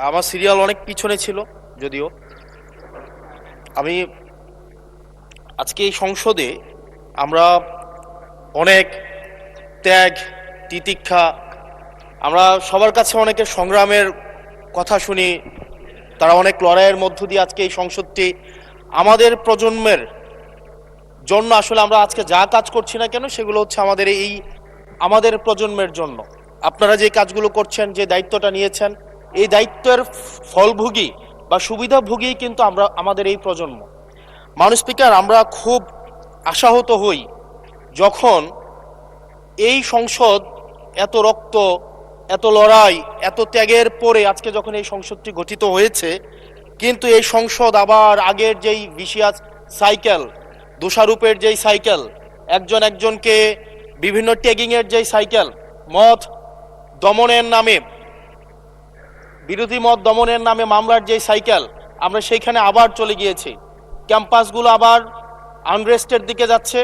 আমার সিরিয়াল অনেক পিছনে ছিল, যদিও আমি আজকে এই সংসদে আমরা অনেক ত্যাগ, তিতিক্ষা, আমরা সবার কাছে অনেকের সংগ্রামের কথা শুনি। তারা অনেক লড়াইয়ের মধ্য দিয়ে আজকে এই সংসদটি আমাদের প্রজন্মের জন্য, আসলে আমরা আজকে যা কাজ করছি না কেন সেগুলো হচ্ছে আমাদের প্রজন্মের জন্য। আপনারা যে কাজগুলো করছেন, যে দায়িত্বটা নিয়েছেন, এই দায়িত্বের ফলভোগী বা সুবিধাভোগী কিন্তু আমাদের এই প্রজন্ম। মাননীয় স্পিকার, আমরা খুব আশাহত হই যখন এই সংসদ এত রক্ত, এত লড়াই, এত ত্যাগের পরে আজকে যখন এই সংসদটি গঠিত হয়েছে, কিন্তু এই সংসদ আবার আগের যেই ভিশিয়াস সাইকেল, দোষারোপের যেই সাইকেল, একজন একজনকে বিভিন্ন ট্যাগিংয়ের যেই সাইকেল, মত দমনের নামে, বিরোধী মত দমনের নামে মামলার যেই সাইকেল, আমরা সেইখানে আবার চলে গিয়েছি। ক্যাম্পাসগুলো আবার আনরেস্টের দিকে যাচ্ছে,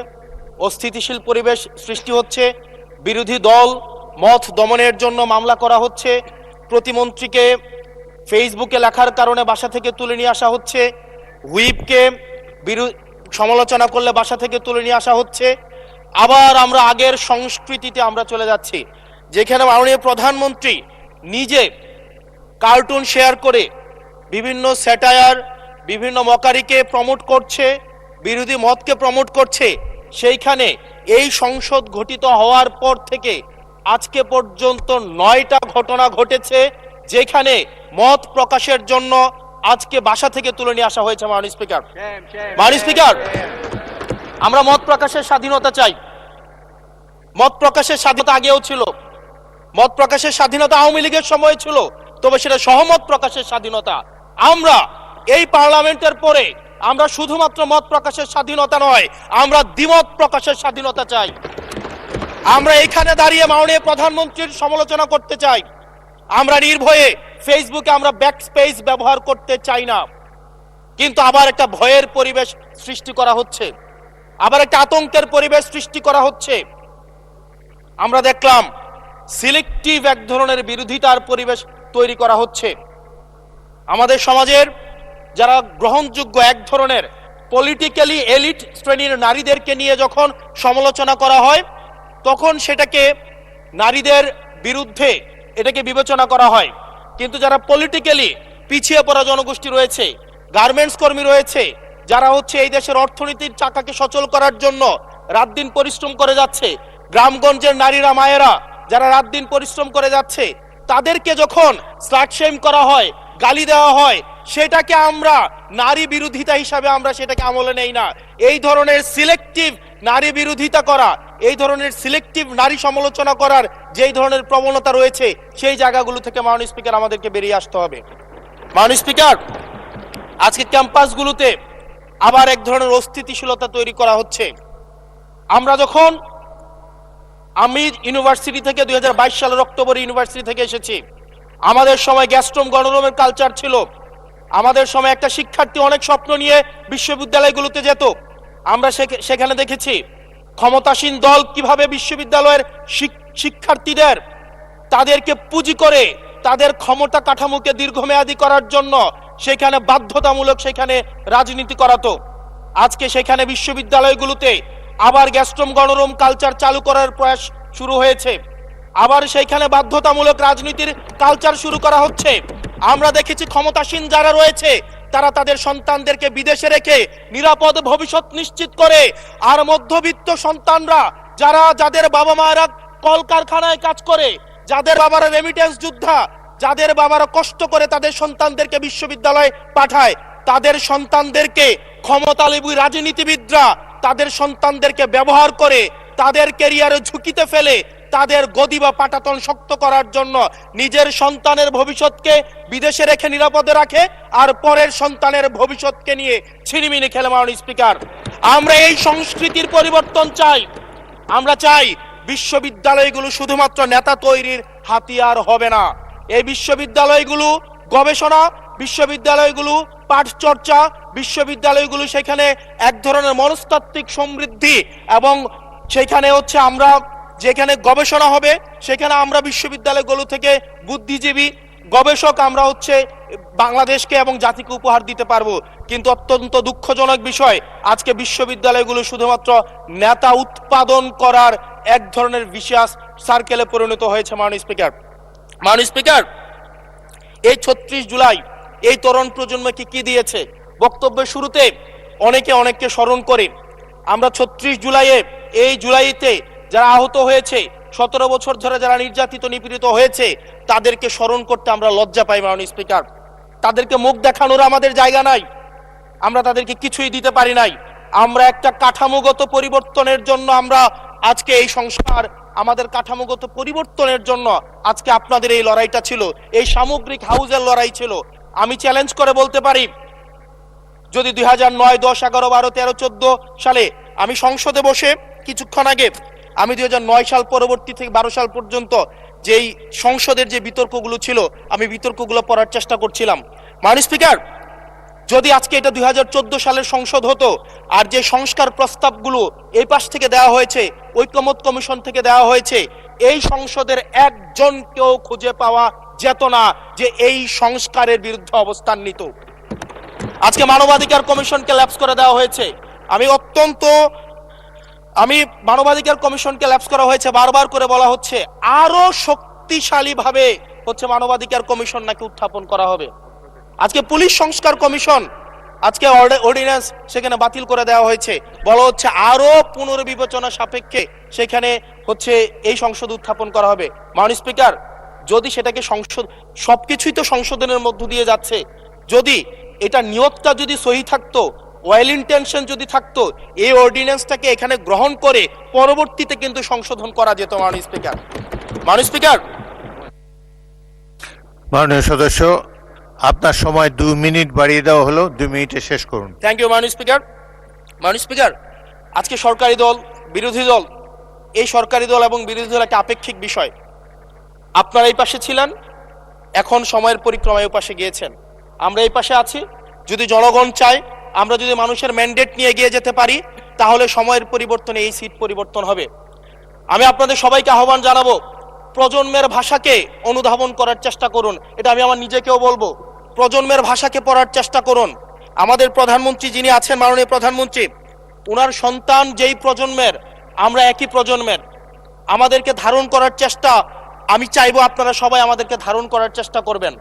অস্থিতিশীল পরিবেশ সৃষ্টি হচ্ছে, বিরোধী দল মত দমনের জন্য মামলা করা হচ্ছে, প্রতিমন্ত্রীকে ফেসবুকে লেখার কারণে বাসা থেকে তুলে নিয়ে আসা হচ্ছে, হুইপকে সমালোচনা করলে বাসা থেকে তুলে নিয়ে আসা হচ্ছে। আবার আমরা আগের সংস্কৃতিতে আমরা চলে যাচ্ছি, যেখানে মাননীয় প্রধানমন্ত্রী নিজে কার্টুন শেয়ার করে বিভিন্ন স্যাটায়ার, বিভিন্ন মকারিকে প্রমোট করছে, বিরোধী মতকে প্রমোট করছে। সেইখানে এই সংসদ গঠিত হওয়ার পর থেকে আজকে পর্যন্ত 9টা ঘটনা ঘটেছে, যেখানে মত প্রকাশের জন্য আজকে বাসা থেকে তুলে নিয়ে আসা হয়েছে। মাননীয় স্পিকার, আমরা মত প্রকাশের স্বাধীনতা চাই। মত প্রকাশের স্বাধীনতা আগেও ছিল, মত প্রকাশের স্বাধীনতা আওয়ামী লীগের সময় ছিল, তবে সেটা সহমত প্রকাশের স্বাধীনতা। আমরা এই পার্লামেন্টের পরে আমরা শুধুমাত্র মত প্রকাশের স্বাধীনতা নয়, আমরা দ্বিমত প্রকাশের স্বাধীনতা চাই। আমরা এখানে দাঁড়িয়ে মাননীয় প্রধানমন্ত্রীর সমালোচনা করতে চাই। আমরা নির্ভয়ে ফেসবুকে আমরা ব্যাকস্পেস ব্যবহার করতে চাই না। কিন্তু আবার একটা ভয়ের পরিবেশ সৃষ্টি করা হচ্ছে, আবার একটা আতঙ্কের পরিবেশ সৃষ্টি করা হচ্ছে। আমরা দেখলাম সিলেক্টিভ এক ধরনের বিরোধিতার পরিবেশ তৈরি করা হচ্ছে। আমাদের সমাজের যারা গ্রহণযোগ্য এক ধরনের পলিটিক্যালি এলিট শ্রেণীর নারীদেরকে নিয়ে যখন সমালোচনা করা হয়, তখন সেটাকে নারীদের বিরুদ্ধে এটাকে বিবেচনা করা হয়। কিন্তু যারা পলিটিক্যালি পিছিয়ে পড়া জনগোষ্ঠী রয়েছে, গার্মেন্টস কর্মী রয়েছে, যারা হচ্ছে এই দেশের অর্থনীতির চাকাকে সচল করার জন্য রাত দিন পরিশ্রম করে যাচ্ছে, গ্রামগঞ্জের নারীরা, মায়েরা যারা রাত দিন পরিশ্রম করে যাচ্ছে, তাদেরকে যখন স্লাট শেম করা হয়, গালি দেওয়া হয়, সেটাকে আমরা নারী বিরোধিতা হিসাবে আমরা সেটাকে আমলে নেই না। এই ধরনের সিলেক্টিভ নারী বিরোধিতা করা, এই ধরনের সিলেক্টিভ নারী সমালোচনা করার যেই ধরনের প্রবণতা রয়েছে, সেই জায়গাগুলো থেকে মাননীয় স্পিকার আমাদেরকে বেরিয়ে আসতে হবে। মাননীয় স্পিকার, আজকে ক্যাম্পাসগুলোতে আবার এক ধরনের অস্থিতিশীলতা তৈরি করা হচ্ছে। আমি ইউনিভার্সিটি থেকে 2022 সালের অক্টোবরে ইউনিভার্সিটি থেকে এসেছি। আমাদের সময় গ্যাস্ট্রোম গণরুমের কালচার ছিল। আমাদের সময় একটা শিক্ষার্থী অনেক স্বপ্ন নিয়ে বিশ্ববিদ্যালয়গুলোতে যেত। আমরা সেখানে দেখেছি ক্ষমতাসীন দল কিভাবে বিশ্ববিদ্যালয়ের শিক্ষার্থীদের তাদেরকে পুঁজি করে তাদের ক্ষমতা কাঠামোকে দীর্ঘমেয়াদী করার জন্য সেখানে বাধ্যতামূলক সেখানে রাজনীতি করাতো। আজকে সেখানে বিশ্ববিদ্যালয়গুলোতে আবার গ্যাস্ট্রোম গণরুম কালচার চালু করার প্রয়াস শুরু হয়েছে, আবার সেইখানে বাধ্যতামূলক রাজনীতির কালচার শুরু করা হচ্ছে। আমরা দেখেছি ক্ষমতাসীন যারা রয়েছে তারা তাদের সন্তানদেরকে বিদেশে রেখে নিরাপদ ভবিষ্যৎ নিশ্চিত করে, আর মধ্যবিত্ত সন্তানরা যাদের বাবা মায়েরা কলকারখানায় কাজ করে, যাদের বাবারা রেমিটেন্স যোদ্ধা, যাদের বাবারা কষ্ট করে তাদের সন্তানদেরকে বিশ্ববিদ্যালয়ে পাঠায়, তাদের সন্তানদেরকে ক্ষমতালোভী রাজনীতিবিদরা তাদের সন্তানদেরকে ব্যবহার করে তাদের ক্যারিয়ারে ঝুঁকিতে ফেলে তাদের গদি বা পাটাতন শক্ত করার জন্য নিজের সন্তানের ভবিষ্যৎকে বিদেশে রেখে নিরাপদে রাখে, আর পরের সন্তানের ভবিষ্যৎকে নিয়ে ছিনিমিনি খেলে। মাননীয় স্পিকার, আমরা এই সংস্কৃতির পরিবর্তন চাই। আমরা চাই বিশ্ববিদ্যালয়গুলো শুধুমাত্র নেতা তৈরির হাতিয়ার হবে না। এই বিশ্ববিদ্যালয়গুলো গবেষণা, বিশ্ববিদ্যালয়গুলো পাঠ চর্চা, বিশ্ববিদ্যালয়গুলো সেখানে এক ধরনের মনস্তাত্ত্বিক সমৃদ্ধি, এবং সেখানে হচ্ছে আমরা যেখানে গবেষণা হবে সেখানে আমরা বিশ্ববিদ্যালয়গুলো থেকে বুদ্ধিজীবী, গবেষক আমরা হচ্ছে বাংলাদেশকে এবং জাতিকে উপহার দিতে পারবো, কিন্তু অত্যন্ত দুঃখজনক বিষয় আজকে বিশ্ববিদ্যালয়গুলো শুধুমাত্র নেতা উৎপাদন করার এক ধরনের বিশেষ সার্কেলে পরিণত হয়েছে। মাননীয় স্পিকার, এই ৩৬ জুলাই এই তরুণ প্রজন্মকে কি দিয়েছে? বক্তব্যের শুরুতে অনেককে স্মরণ করে আমরা ৩৬ জুলাইয়ে এই জুলাইতে যারা আহত হয়েছে, ১৭ বছর ধরে যারা নির্যাতিত নিপীড়িত হয়েছে, তাদেরকে স্মরণ করতে আমরা লজ্জা পাই। মাননীয় স্পিকার, তাদেরকে মুখ দেখানোর আমাদের জায়গা নাই, আমরা তাদেরকে কিছুই দিতে পারি নাই। আমরা একটা কাঠামোগত পরিবর্তনের জন্য আমরা আজকে এই সংস্কার, আমাদের কাঠামোগত পরিবর্তনের জন্য আজকে আপনাদের এই লড়াইটা ছিল, এই সামগ্রিক হাউজের লড়াই ছিল। আমি চ্যালেঞ্জ করে বলতে পারি, যদি 2009, 10, 11, 12, 13, 14 সালে আমি সংসদে বসে কিছুক্ষণ আগে আমি 2009 সাল পরবর্তী থেকে 12 সাল পর্যন্ত যেই সংসদের যে বিতর্কগুলো ছিল, আমি বিতর্কগুলো পড়ার চেষ্টা করছিলাম। মাননীয় স্পিকার, যদি আজকে এটা 2014 সালের সংসদ হতো, আর যে সংস্কার প্রস্তাবগুলো এই পাশ থেকে দেওয়া হয়েছে, ঐকমত্য কমিশন থেকে দেওয়া হয়েছে, এই সংসদের একজনকেও খুঁজে পাওয়া যেত না যে এই সংস্কারের বিরুদ্ধে অবস্থান নিত। আজকে মানবাধিকার কমিশনকে ল্যাপস করে দেওয়া হয়েছে। মানবাধিকার কমিশনকে ল্যাপস করা হয়েছে, বারবার করে বলা হচ্ছে আরো শক্তিশালী ভাবে হচ্ছে মানবাধিকার কমিশন নাকি উত্থাপন করা হবে। আজকে পুলিশ সংস্কার কমিশন, আজকে অর্ডিন্যান্স সেখানে বাতিল করে দেওয়া হয়েছে, বলা হচ্ছে আরো পুনর্বিবেচনা সাপেক্ষে সেখানে হচ্ছে এই সংসদ উত্থাপন করা হবে। মাননীয় স্পিকার, যদি সেটাকে সংসদ, সবকিছুই তো সংশোধনের মধ্য দিয়ে যাচ্ছে, যদি এটা নিয়তটা যদি সহি থাকতো, ওয়েল ইন্টেনশন যদি থাকতো, এই অর্ডিন্যান্সটাকে এখানে গ্রহণ করে পরবর্তীতে কিন্তু সংশোধন করা যেত। মাননীয় স্পিকার, মাননীয় সদস্য, আপনার সময় 2 মিনিট বাড়িয়ে দেওয়া হলো, 2 মিনিটে শেষ করুন। থ্যাংক ইউ মাননীয় স্পিকার, আজকে সরকারি দল, বিরোধী দল, এই সরকারি দল এবং বিরোধী দল একটা আপেক্ষিক বিষয়। আপনারা এই পাশে ছিলেন, এখন সময়ের পরিক্রমায় এই পাশে গিয়েছেন, আমরা এই পাশে আছি। যদি জনগণ চায়, আমরা যদি মানুষের ম্যান্ডেট নিয়ে এগিয়ে যেতে পারি, তাহলে সময়ের পরিবর্তনে এই সিট পরিবর্তন হবে। আমি আপনাদের সবাইকে আহ্বান জানাবো, প্রজন্মের ভাষাকে অনুধাবন করার চেষ্টা করুন। এটা আমি আমার নিজেকেও বলবো, প্রজন্মের ভাষাকে পড়ার চেষ্টা করুন। আমাদের প্রধানমন্ত্রী যিনি আছেন, মাননীয় প্রধানমন্ত্রী, ওনার সন্তান যেই প্রজন্মের, আমরা একই প্রজন্মের, আমাদেরকে ধারণ করার চেষ্টা, আমি চাইবো আপনারা সবাই আমাদেরকে ধারণ করার চেষ্টা করবেন।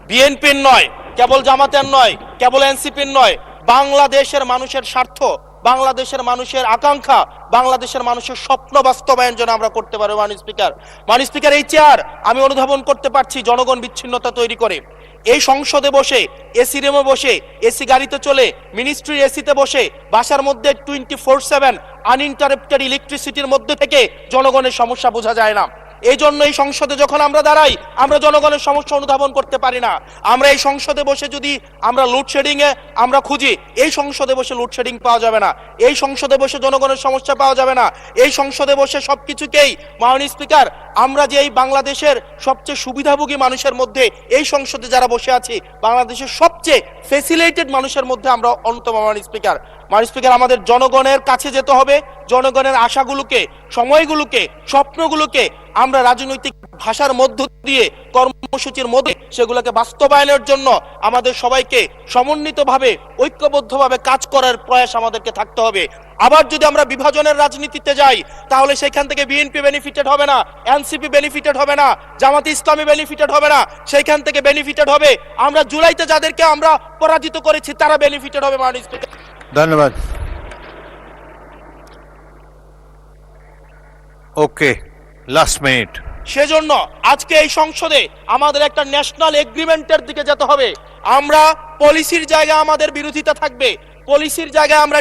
বিএনপির নয়, কেবল জামাতের নয়, কেবল এনসিপির নয়, বাংলাদেশের মানুষের স্বার্থ, বাংলাদেশের মানুষের আকাঙ্ক্ষা, বাংলাদেশের মানুষের স্বপ্ন বাস্তবায়ন যেন আমরা করতে পারি। মাননীয় স্পিকার, এই চেয়ার আমি অনুধাবন করতে পারছি জনগণ বিচ্ছিন্নতা তৈরি করে। এই সংসদে বসে, এসি রুমে বসে, এসি গাড়িতে চলে, মিনিস্ট্রির এসিতে বসে, বাসার মধ্যে 24/7 আনইন্টারাপ্টেড ইলেকট্রিসিটির মধ্যে থেকে জনগণের সমস্যা বোঝা যায় না। এই জন্য এই সংসদে যখন আমরা দাঁড়াই, আমরা জনগণের সমস্যা অনুধাবন করতে পারি না। আমরা এই সংসদে বসে যদি আমরা লোডশেডিং এ আমরা খুঁজি, এই সংসদে বসে লোডশেডিং পাওয়া যাবে না, এই সংসদে বসে জনগণের সমস্যা পাওয়া যাবে না, এই সংসদে বসে সবকিছুকেই, মাননীয় স্পিকার, আমরা যে এই বাংলাদেশের সবচেয়ে সুবিধাভোগী মানুষের মধ্যে এই সংসদে যারা বসে আছি, বাংলাদেশের সবচেয়ে ফেসিলিটেড মানুষের মধ্যে আমরা অন্যতম। মাননীয় স্পিকার, আমাদের জনগণের কাছে যেতে হবে, জনগণের আশাগুলোকে, সময়গুলোকে, স্বপ্নগুলোকে আমরা রাজনৈতিক ভাষার মধ্য দিয়ে, কর্মসূচির মধ্যে সেগুলোকে বাস্তবায়নের জন্য আমাদের সবাইকে সমন্বিতভাবে, ঐক্যবদ্ধভাবে কাজ করার প্রয়াস আমাদেরকে থাকতে হবে। আবার যদি আমরা বিভাজনের রাজনীতিতে যাই, তাহলে সেখান থেকে বিএনপি বেনিফিটেড হবে না, এনসিপি বেনিফিটেড হবে না, জামাতে ইসলামী বেনিফিটেড হবে না, সেইখান থেকে বেনিফিটেড হবে আমরা জুলাইতে যাদেরকে আমরা পরাজিত করেছি, তারা বেনিফিটেড হবে। মাননীয় স্পিকার, ধন্যবাদ। ওকে, লাস্ট মিনিট। সেজন্য আজকে এই সংসদে আমাদের একটা ন্যাশনাল এগ্রিমেন্টের দিকে যেতে হবে। আমরা পলিসির জায়গায় আমাদের বিরোধিতা থাকবে, পলিসির জায়গায় আমরা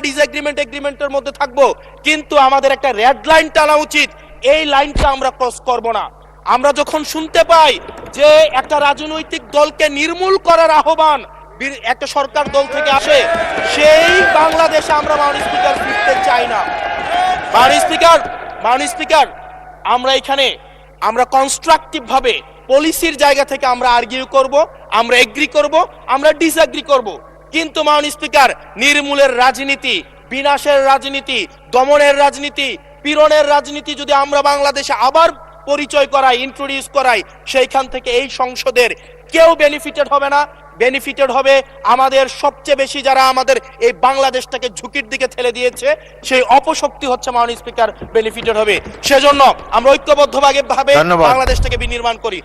এগ্রিমেন্টের মধ্যে থাকবো, কিন্তু আমাদের একটা রেড লাইন টানা উচিত। এই লাইনটা আমরা ক্রস করব না। আমরা যখন শুনতে পাই যে একটা রাজনৈতিক দলকে নির্মূল করার আহ্বান একটা সরকার দল থেকে আসে, সেই বাংলাদেশে আমরা মাননীয় স্পিকার ফিরতে চাই না। মাননীয় স্পিকার, আমরা এখানে আমরা কনস্ট্রাকটিভ ভাবে পলিসির জায়গা থেকে আমরা আর্গিউ করব, আমরা এগ্রি করব, আমরা ডিসএগ্রি করব, কিন্তু মাননীয় স্পিকার, নির্মূলের রাজনীতি, বিনাশের রাজনীতি, দমনের রাজনীতি, পীড়নের রাজনীতি যদি আমরা বাংলাদেশে আবার পরিচয় করাই, ইন্ট্রোডিউস করাই, সেইখান থেকে এই সংসদের কেউ বেনিফিটেড হবে না। বেনিফিটেড হবে আমাদের সবচেয়ে বেশি যারা আমাদের এই বাংলাদেশটাকে ঝুঁকির দিকে ঠেলে দিয়েছে, সেই অপশক্তি হচ্ছে মাননীয় স্পিকার বেনিফিটেড হবে। সেজন্য আমরা ঐক্যবদ্ধভাবে ধন্যবাদ। বাংলাদেশটাকে বিনির্মাণ করি।